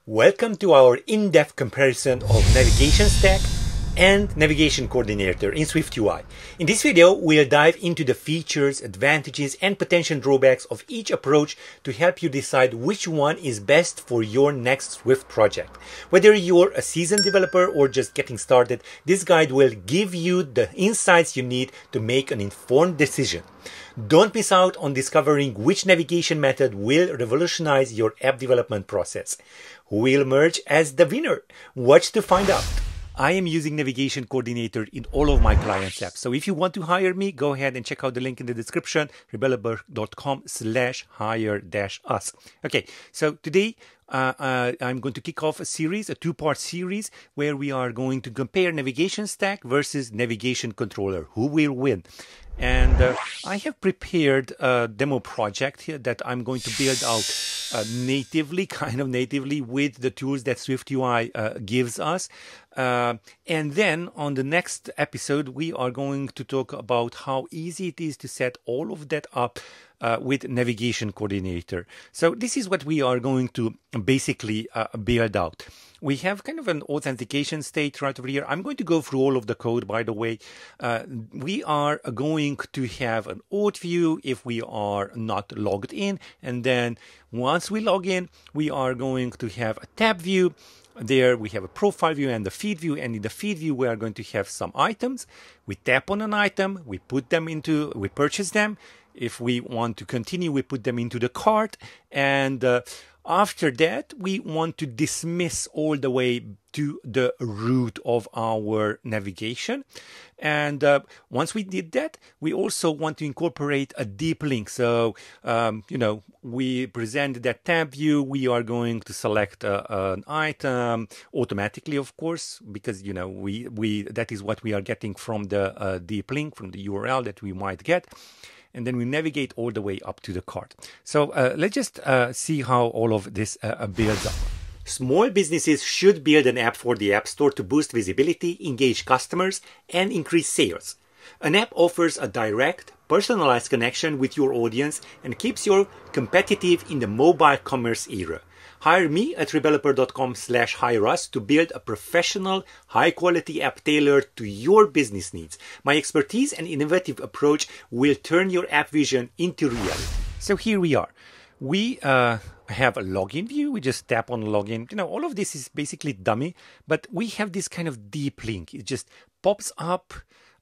Welcome to our in-depth comparison of NavigationStack and NavigationCoordinator in SwiftUI. In this video, we'll dive into the features, advantages, and potential drawbacks of each approach to help you decide which one is best for your next Swift project. Whether you're a seasoned developer or just getting started, this guide will give you the insights you need to make an informed decision. Don't miss out on discovering which navigation method will revolutionize your app development process. Who will emerge as the winner? Watch to find out. I am using NavigationCoordinator in all of my clients' apps. So if you want to hire me, go ahead and check out the link in the description, rebeloper.com/hire-us. Okay, so today I'm going to kick off a series, a two-part series, where we are going to compare NavigationStack versus Navigation Controller. Who will win? And I have prepared a demo project here that I'm going to build out natively, kind of natively, with the tools that SwiftUI gives us. And then on the next episode, we are going to talk about how easy it is to set all of that up with NavigationCoordinator. So this is what we are going to basically build out. We have kind of an authentication state right over here. I'm going to go through all of the code, by the way. We are going to have an auth view if we are not logged in. And then once we log in, we are going to have a tab view. There we have a profile view and the feed view, and in the feed view we are going to have some items. We tap on an item, we purchase them. If we want to continue, we put them into the cart, and after that we want to dismiss all the way to the root of our navigation. And once we did that, we also want to incorporate a deep link. So we present that tab view. We are going to select an item automatically, of course, because that is what we are getting from the deep link, from the URL that we might get. And then we navigate all the way up to the cart. So let's just see how all of this builds up. Small businesses should build an app for the App Store to boost visibility, engage customers, and increase sales. An app offers a direct, personalized connection with your audience and keeps you competitive in the mobile commerce era. Hire me at rebeloper.com/hire-us to build a professional, high-quality app tailored to your business needs. My expertise and innovative approach will turn your app vision into reality. So here we are. We have a login view. We just tap on login. All of this is basically dummy, but we have this kind of deep link. It just pops up.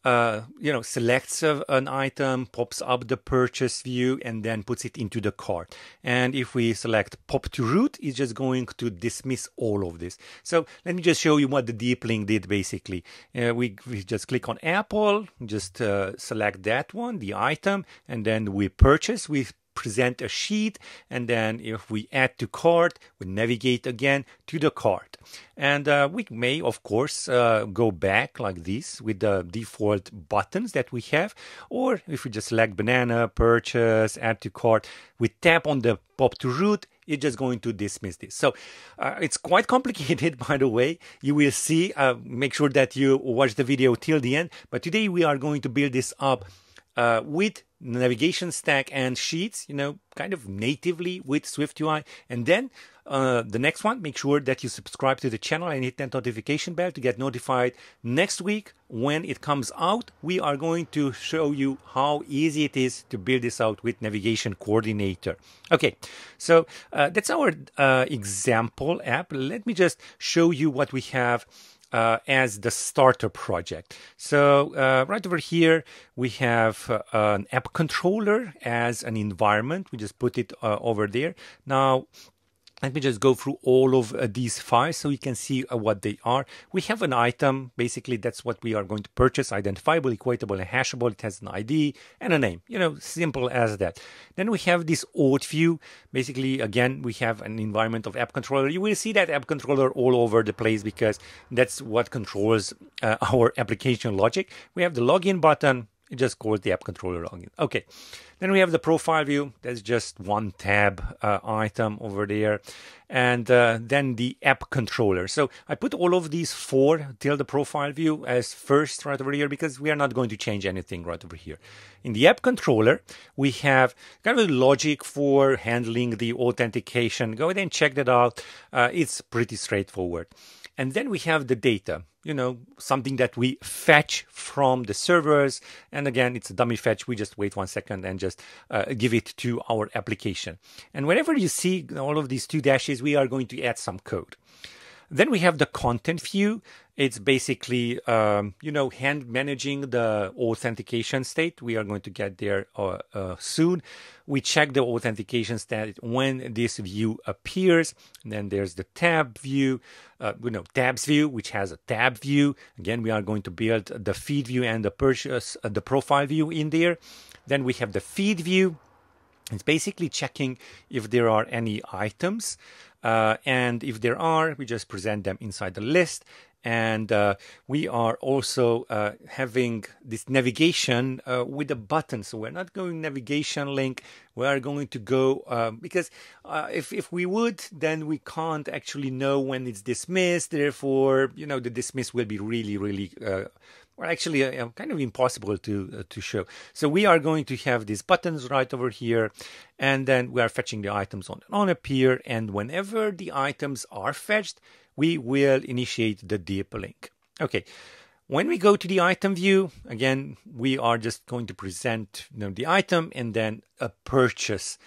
Selects an item, pops up the purchase view, and then puts it into the cart. And if we select pop to root, it's just going to dismiss all of this. So let me just show you what the deep link did basically. We just click on Apple, just select that one, the item, and then we purchase. We present a sheet, and then if we add to cart, we navigate again to the cart. And we may, of course, go back like this with the default buttons that we have. Or if we just select banana, purchase, add to cart, we tap on the pop to root, it's just going to dismiss this. So it's quite complicated, by the way. You will see, make sure that you watch the video till the end. But today we are going to build this up with NavigationStack and Sheets, kind of natively with SwiftUI. And then the next one, make sure that you subscribe to the channel and hit that notification bell to get notified next week when it comes out. We are going to show you how easy it is to build this out with NavigationCoordinator. Okay, so that's our example app. Let me just show you what we have as the starter project. So right over here, we have an app controller as an environment. We just put it over there. Now, let me just go through all of these files so you can see what they are. We have an item. Basically, that's what we are going to purchase. Identifiable, equatable, and hashable. It has an ID and a name. Simple as that. Then we have this auth view. Basically, again, we have an environment of app controller. You will see that app controller all over the place because that's what controls our application logic. We have the login button. It just calls the app controller login. Okay, then we have the profile view. There's just one tab item over there, and then the app controller. So I put all of these four till the profile view as first right over here because we are not going to change anything right over here. In the app controller, we have kind of a logic for handling the authentication. Go ahead and check that out. It's pretty straightforward. And then we have the data, you know, something that we fetch from the servers. And again, it's a dummy fetch. We just wait 1 second and just give it to our application. And whenever you see all of these two dashes, we are going to add some code. Then we have the content view. It's basically, you know, hand managing the authentication state. We are going to get there soon. We check the authentication state when this view appears. And then there's the tab view, you know, tabs view, which has a tab view. Again, we are going to build the feed view and the purchase, the profile view in there. Then we have the feed view. It's basically checking if there are any items. And if there are, we just present them inside the list. And we are also having this navigation with a button. So we're not going navigation link. We are going to go because if we would, then we can't actually know when it's dismissed. Therefore, you know, the dismiss will be really or actually kind of impossible to show. So we are going to have these buttons right over here, and then we are fetching the items on appear, and whenever the items are fetched, we will initiate the deep link. Okay, when we go to the item view, again, we are just going to present, you know, the item and then a purchase.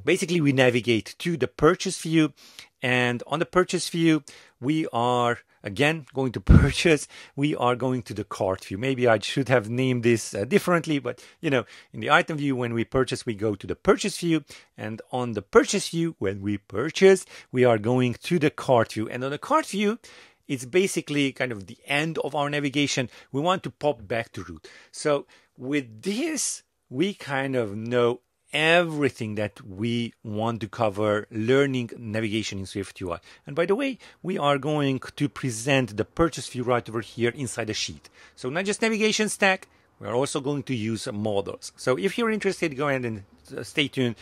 Basically, we navigate to the purchase view, and on the purchase view, we are again going to purchase. We are going to the cart view. Maybe I should have named this differently, but you know, in the item view, when we purchase, we go to the purchase view, and on the purchase view, when we purchase, we are going to the cart view, and on the cart view, it's basically kind of the end of our navigation. We want to pop back to root. So with this, we kind of know everything that we want to cover learning navigation in SwiftUI. And by the way, we are going to present the purchase view right over here inside the sheet. So not just NavigationStack, we are also going to use models. So if you're interested, go ahead and stay tuned.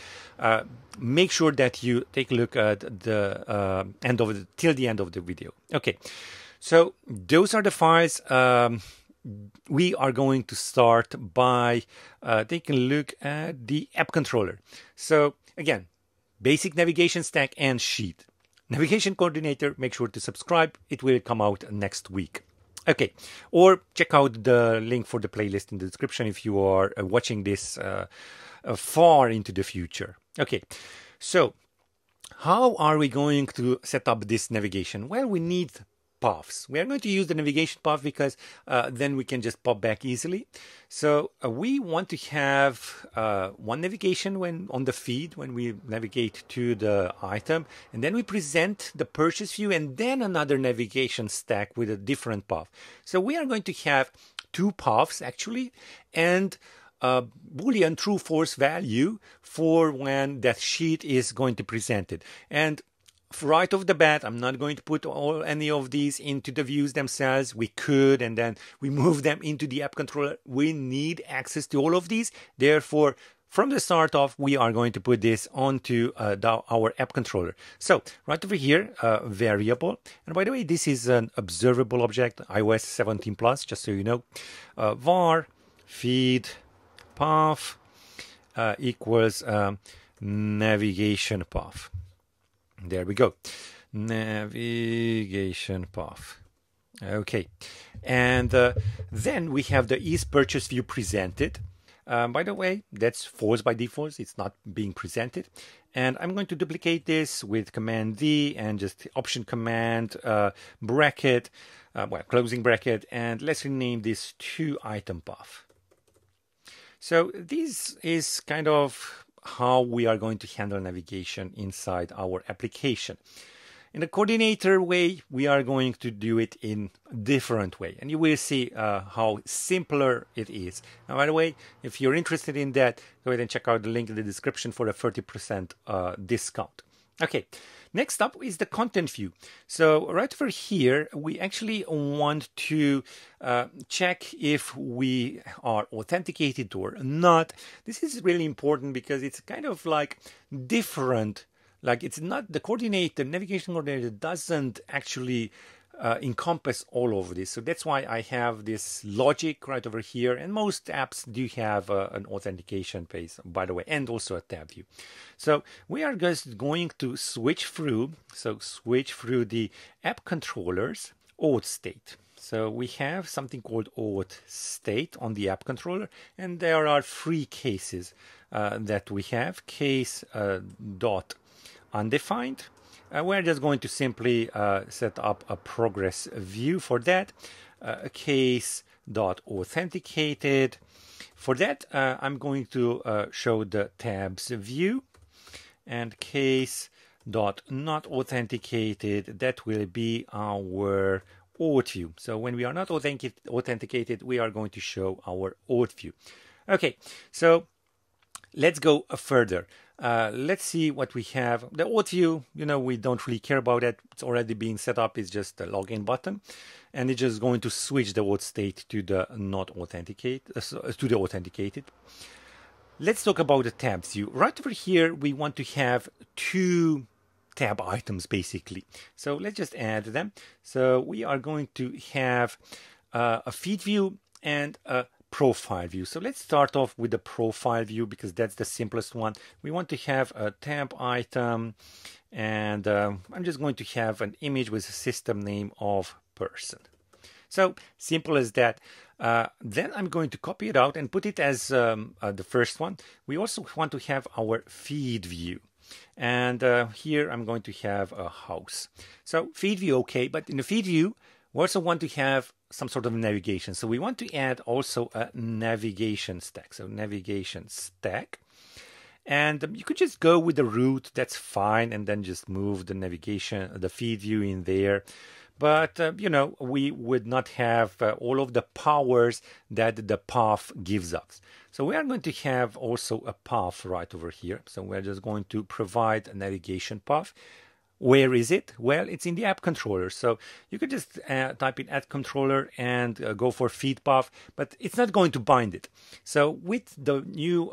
Make sure that you take a look at the till the end of the video. Okay, so those are the files. We are going to start by taking a look at the app controller. So again, basic navigation stack and sheet. NavigationCoordinator, make sure to subscribe. It will come out next week. Okay, or check out the link for the playlist in the description if you are watching this far into the future. Okay, so how are we going to set up this navigation? Well, we need paths. We are going to use the navigation path because then we can just pop back easily. So we want to have one navigation when on the feed when we navigate to the item, and then we present the purchase view, and then another navigation stack with a different path. So we are going to have two paths actually, and a Boolean true false value for when that sheet is going to present it. And right off the bat, I'm not going to put any of these into the views themselves. We could, and then we move them into the app controller. We need access to all of these. Therefore, from the start off, we are going to put this onto our app controller. So right over here, variable. And by the way, this is an observable object, iOS 17 plus, just so you know. Var feed path equals navigation path. There we go. Navigation path. Okay. And then we have the is purchase view presented. By the way, that's false by default. It's not being presented. And I'm going to duplicate this with Command D and just Option Command bracket, well, closing bracket. And let's rename this to item path. So this is kind of how we are going to handle navigation inside our application. In the coordinator way, we are going to do it in a different way, and you will see how simpler it is. Now, by the way, if you're interested in that, go ahead and check out the link in the description for a 30% discount. Okay, Next up is the content view. So right over here, we actually want to check if we are authenticated or not. This is really important because it's kind of like different. Like it's not the coordinator, navigation coordinator doesn't actually encompass all of this. So that's why I have this logic right over here. And most apps do have an authentication page, by the way, and also a tab view. So we are just going to switch through. So switch through the app controller's auth state. So we have something called auth state on the app controller. And there are three cases that we have. Case dot undefined. We're just going to simply set up a progress view for that. Case.authenticated. For that, I'm going to show the tabs view. And case.notauthenticated, that will be our auth view. So when we are not authenticated, we are going to show our auth view. Okay, so let's go further. Let's see what we have. The auth view, we don't really care about it. It's already being set up. It's just a login button. And it's just going to switch the auth state to the not authenticate, to the authenticated. Let's talk about the tabs view. Right over here, we want to have two tab items, basically. So let's just add them. So we are going to have a feed view and a profile view. So let's start off with the profile view because that's the simplest one. We want to have a tab item, and I'm just going to have an image with a system name of person. So simple as that. Then I'm going to copy it out and put it as the first one. We also want to have our feed view. And here I'm going to have a house. So feed view, okay, but in the feed view, we also want to have some sort of navigation. So we want to add also a navigation stack. So navigation stack. And you could just go with the root, that's fine, and then just move the navigation, the feed view in there. But, we would not have all of the powers that the path gives us. So we are going to have also a path right over here. So we're just going to provide a navigation path. Where is it? Well, it's in the app controller. So you could just type in app controller and go for feed path, but it's not going to bind it. So with the new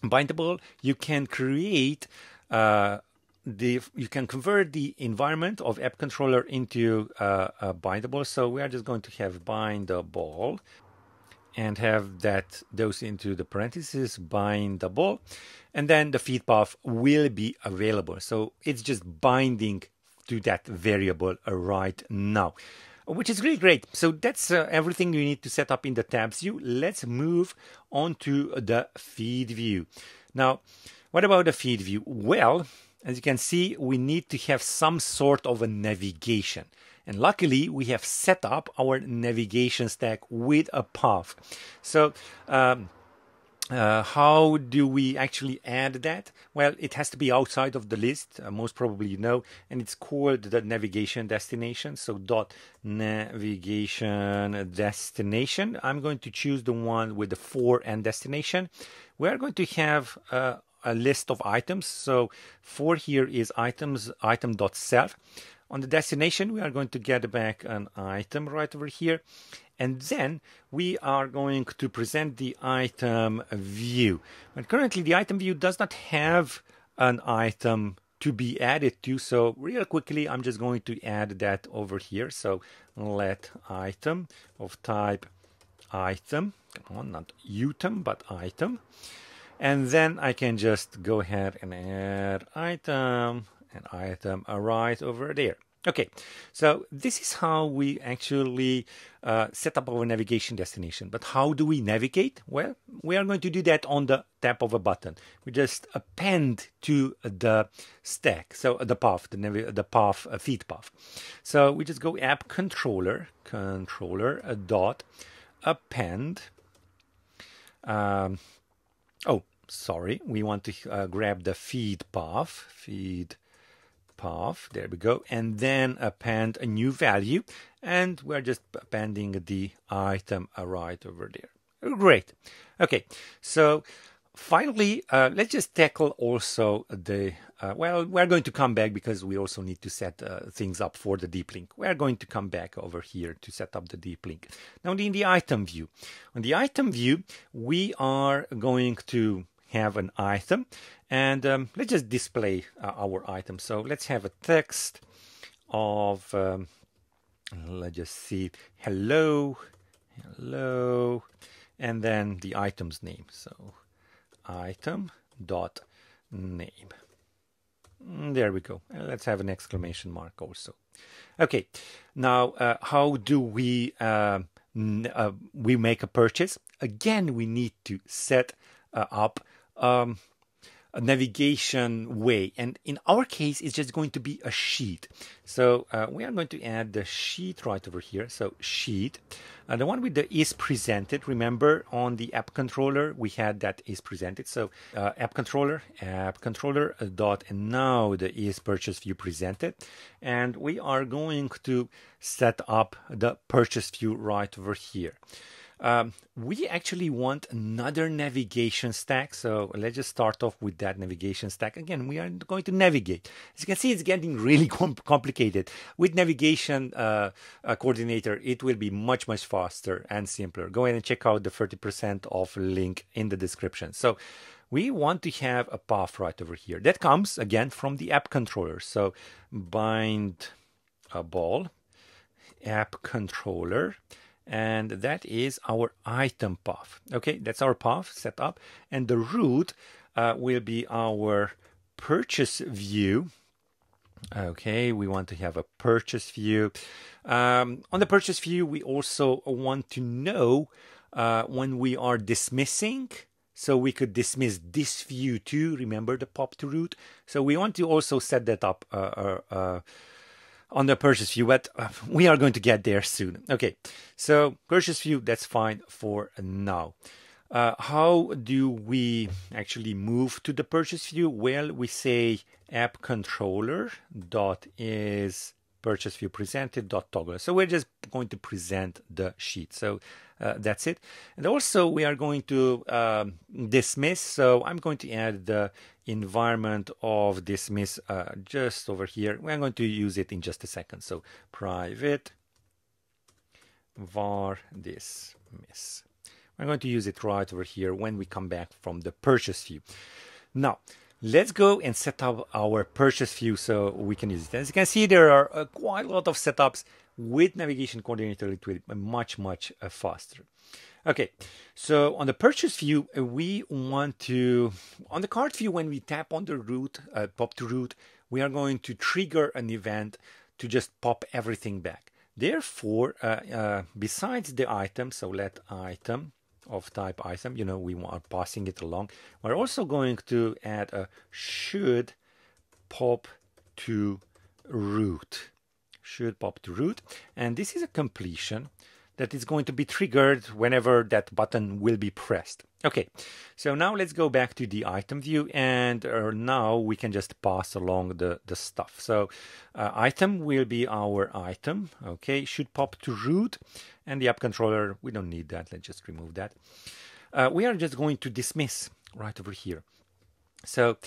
bindable, you can create you can convert the environment of app controller into a bindable. So we are just going to have bindable and have those into the parentheses, bindable, and then the feed path will be available. So it's just binding to that variable right now, which is really great. So that's everything you need to set up in the tabs view. Let's move on to the feed view. Now, what about the feed view? Well, as you can see, we need to have some sort of a navigation. And luckily, we have set up our navigation stack with a path. So how do we actually add that? Well, it has to be outside of the list, most probably you know, and it's called the navigation destination. So .navigation destination. I'm going to choose the one with the for and destination. We are going to have a list of items. So for here is item.self. On the destination, we are going to get back an item right over here. And then we are going to present the item view. But currently, the item view does not have an item to be added to. So real quickly, I'm just going to add that over here. So let item of type item, come on, not utem, but item. And then I can just go ahead and add item and item right over there. Okay, so this is how we actually set up our navigation destination. But how do we navigate? Well, we are going to do that on the tap of a button. We just append to the stack, so the path, the path, feed path. So we just go app controller dot append. Oh, sorry, we want to grab the feed path, there we go, and then append a new value, and we're just appending the item right over there. Great. Okay, so finally, let's just tackle also the, well, we're going to come back because we also need to set things up for the deep link. We're going to come back over here to set up the deep link. Now in the item view, on the item view, we are going to have an item, and let's just display our item. So let's have a text of, let's just see, hello, hello, and then the item's name. So item dot name. There we go. Let's have an exclamation mark also. Okay, now how do we make a purchase? Again, we need to set up a navigation way, and in our case it's just going to be a sheet. So we are going to add the sheet right over here. So sheet, the one with the is presented. Remember on the app controller we had that is presented. So app controller dot, and now the is purchase view presented, and we are going to set up the purchase view right over here. We actually want another navigation stack, so let's just start off with that navigation stack. Again, we are going to navigate. As you can see, it's getting really complicated. With Navigation Coordinator, it will be much faster and simpler. Go ahead and check out the 30% off link in the description. So we want to have a path right over here. That comes, again, from the app controller. So bind a ball, app controller, and that is our item path. Okay, that's our path set up, and the root will be our purchase view. Okay, we want to have a purchase view. On the purchase view, we also want to know when we are dismissing. So we could dismiss this view too. Remember the pop to root. So we want to also set that up on the purchase view, but we are going to get there soon. Okay, so purchase view, that's fine for now. How do we actually move to the purchase view? Well, we say app controller dot is purchase view presented dot toggle. So we're just going to present the sheet. So that's it. And also we are going to dismiss. So I'm going to add the environment of dismiss just over here. We're going to use it in just a second. So private var dismiss. We're going to use it right over here when we come back from the purchase view. Now, let's go and set up our purchase view so we can use it. As you can see, there are quite a lot of setups. With Navigation Coordinator, it will be much faster. Okay, so on the purchase view, we want to, on the cart view, when we tap on the root, pop to root, we are going to trigger an event to just pop everything back. Therefore, besides the item, so let item of type item, you know, we are passing it along. We're also going to add a should pop to root. Should pop to root, and this is a completion that is going to be triggered whenever that button will be pressed. Okay, so now let's go back to the item view, and now we can just pass along the stuff. So item will be our item. Okay, should pop to root, and the app controller, we don't need that. Let's just remove that. We are just going to dismiss right over here. So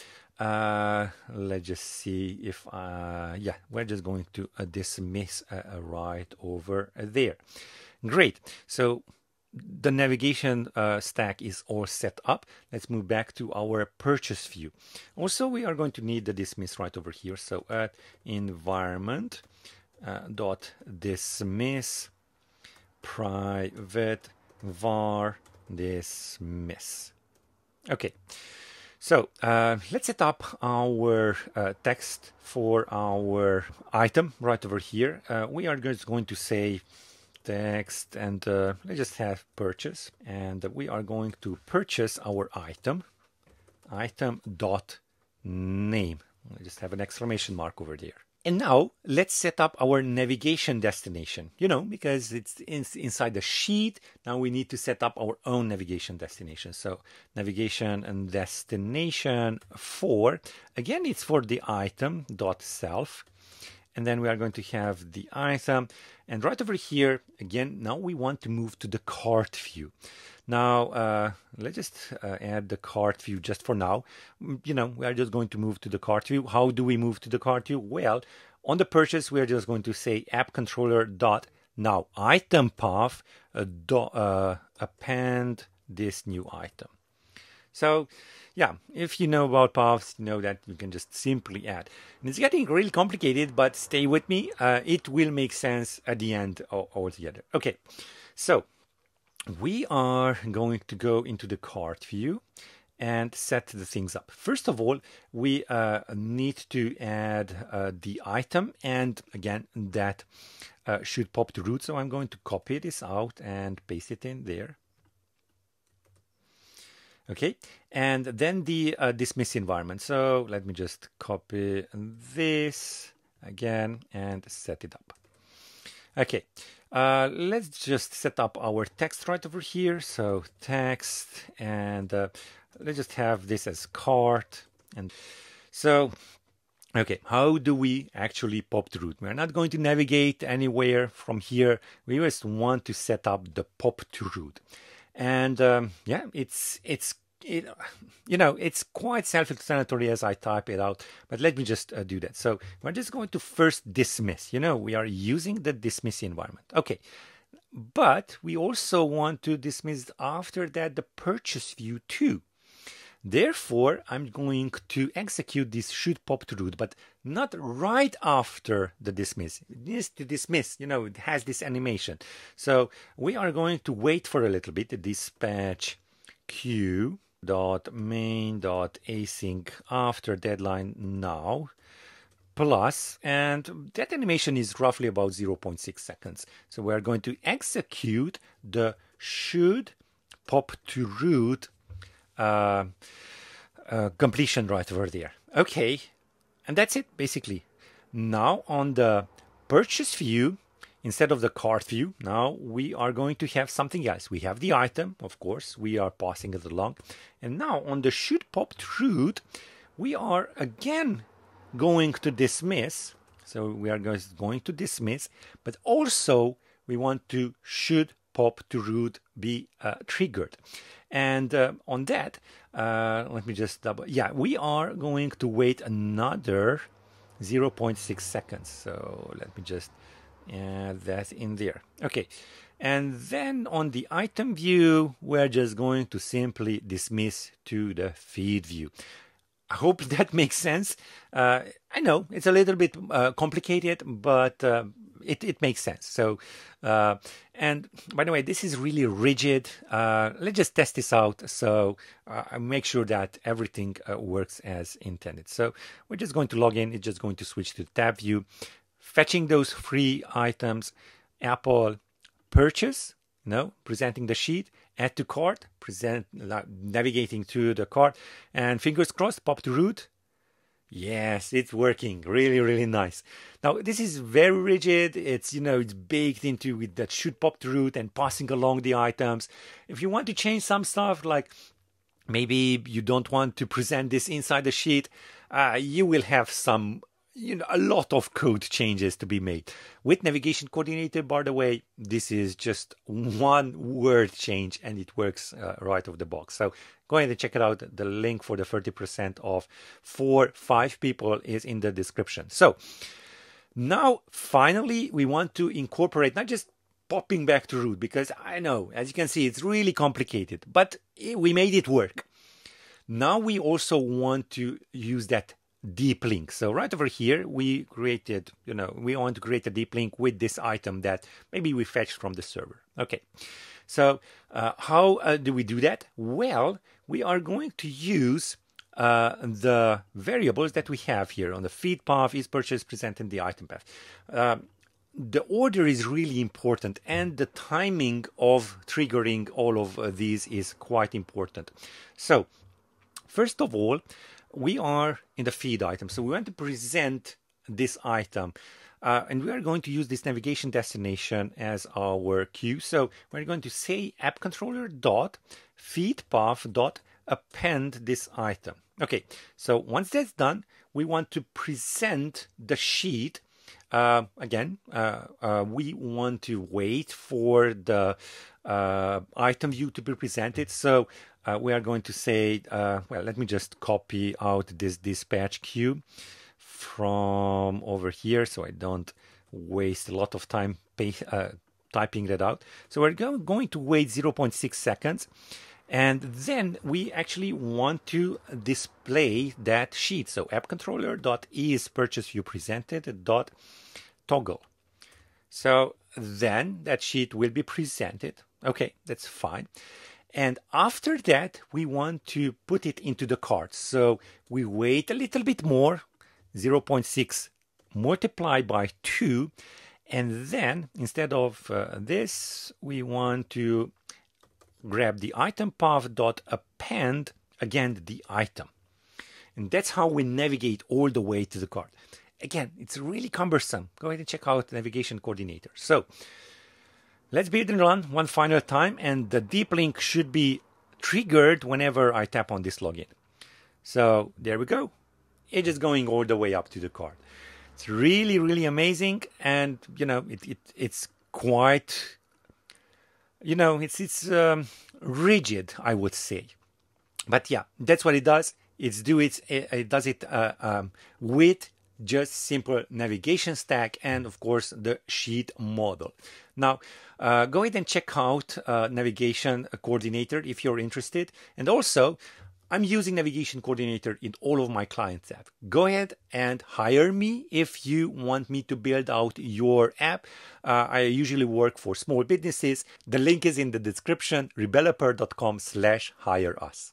let's just see if yeah, we're just going to dismiss right over there. Great. So the navigation stack is all set up. Let's move back to our purchase view. Also, we are going to need the dismiss right over here. So environment dot dismiss private var dismiss. Okay. So let's set up our text for our item right over here. We are just going to say text, and let's just have purchase, and we are going to purchase our item dot name. I just have an exclamation mark over there. And now let's set up our navigation destination, you know, because it's inside the sheet. Now we need to set up our own navigation destination. So navigation and destination for, again, it's for the item dot self. and then we are going to have the item. And right over here, again, now we want to move to the cart view. Now, let's just add the cart view just for now. We are just going to move to the cart view. How do we move to the cart view? Well, on the purchase, we are just going to say app controller dot now item path append this new item. So, yeah, if you know about paths, you know that you can just simply add. And it's getting really complicated, but stay with me. It will make sense at the end altogether. Okay, so we are going to go into the cart view and set the things up. First of all, we need to add the item, and again, that should pop to root. So I'm going to copy this out and paste it in there. Okay, and then the dismiss environment. So let me just copy this again and set it up. Okay, let's just set up our text right over here. So text, and let's just have this as cart. And so, okay, how do we actually pop to root? We're not going to navigate anywhere from here. We just want to set up the pop to root. And yeah, it's quite self-explanatory as I type it out, but let me just do that. So we're just going to first dismiss. We are using the dismiss environment. Okay, but we also want to dismiss after that the purchase view too. Therefore, I'm going to execute this should pop to root, but not right after the dismiss. It needs to dismiss, it has this animation. So we are going to wait for a little bit. Dispatch queue.main.async after deadline now plus, and that animation is roughly about 0.6 seconds. So we're going to execute the should pop to root completion right over there. Okay, and that's it basically. Now on the purchase view, instead of the cart view, now we are going to have something else. We have the item, of course, we are passing it along. And now on the should pop to root, we are again going to dismiss. So we are going to dismiss, but also we want to should pop to root be triggered. And on that, let me just double. Yeah, we are going to wait another 0.6 seconds. So let me just add that in there. Okay, and then on the item view, we're just going to simply dismiss to the feed view. I hope that makes sense. I know it's a little bit complicated, but it makes sense. So, and by the way, this is really rigid. Let's just test this out. So I make sure that everything works as intended. So we're just going to log in. It's just going to switch to the tab view, fetching those free items, Apple purchase, presenting the sheet, add to cart, navigating to the cart, and fingers crossed, pop to root. Yes, it's working. Really, really nice. Now, this is very rigid. It's, it's baked into with that should pop to root and passing along the items. If you want to change some stuff, like maybe you don't want to present this inside the sheet, you will have some, a lot of code changes to be made. With NavigationCoordinator, by the way, this is just one word change and it works right off the box. So go ahead and check it out. The link for the 30% off for 5 people is in the description. So now finally we want to incorporate not just popping back to root, because I know, as you can see, it's really complicated, but we made it work. Now we also want to use that deep link. So right over here, we created, we want to create a deep link with this item that maybe we fetched from the server. Okay, so how do we do that? Well, we are going to use the variables that we have here on the feed path, is purchase, present, and the item path. The order is really important, and the timing of triggering all of these is quite important. So first of all, we are in the feed item. So we want to present this item. And we are going to use this navigation destination as our queue. So we're going to say app controller dot feed path dot append this item. Okay, so once that's done, we want to present the sheet Again, we want to wait for the item view to be presented. So we are going to say, well, let me just copy out this dispatch queue from over here so I don't waste a lot of time typing that out. So we're going to wait 0.6 seconds. And then we actually want to display that sheet. So appcontroller.isPurchaseViewPresented.toggle. So then that sheet will be presented. Okay, that's fine. And after that, we want to put it into the cart. So we wait a little bit more, 0.6 multiplied by 2. And then instead of this, we want to grab the item path.append, again, the item. And that's how we navigate all the way to the cart. Again, it's really cumbersome. Go ahead and check out NavigationCoordinator. So let's build and run one final time, and the deep link should be triggered whenever I tap on this login. So there we go. It's just going all the way up to the cart. It's really, really amazing, and you know, it's quite, you know, it's rigid, I would say. But yeah, that's what it does. It does it with just simple navigation stack and of course the sheet model. Now go ahead and check out NavigationCoordinator if you're interested. And also I'm using NavigationCoordinator in all of my clients' apps. Go ahead and hire me if you want me to build out your app. I usually work for small businesses. The link is in the description, rebeloper.com/hire us.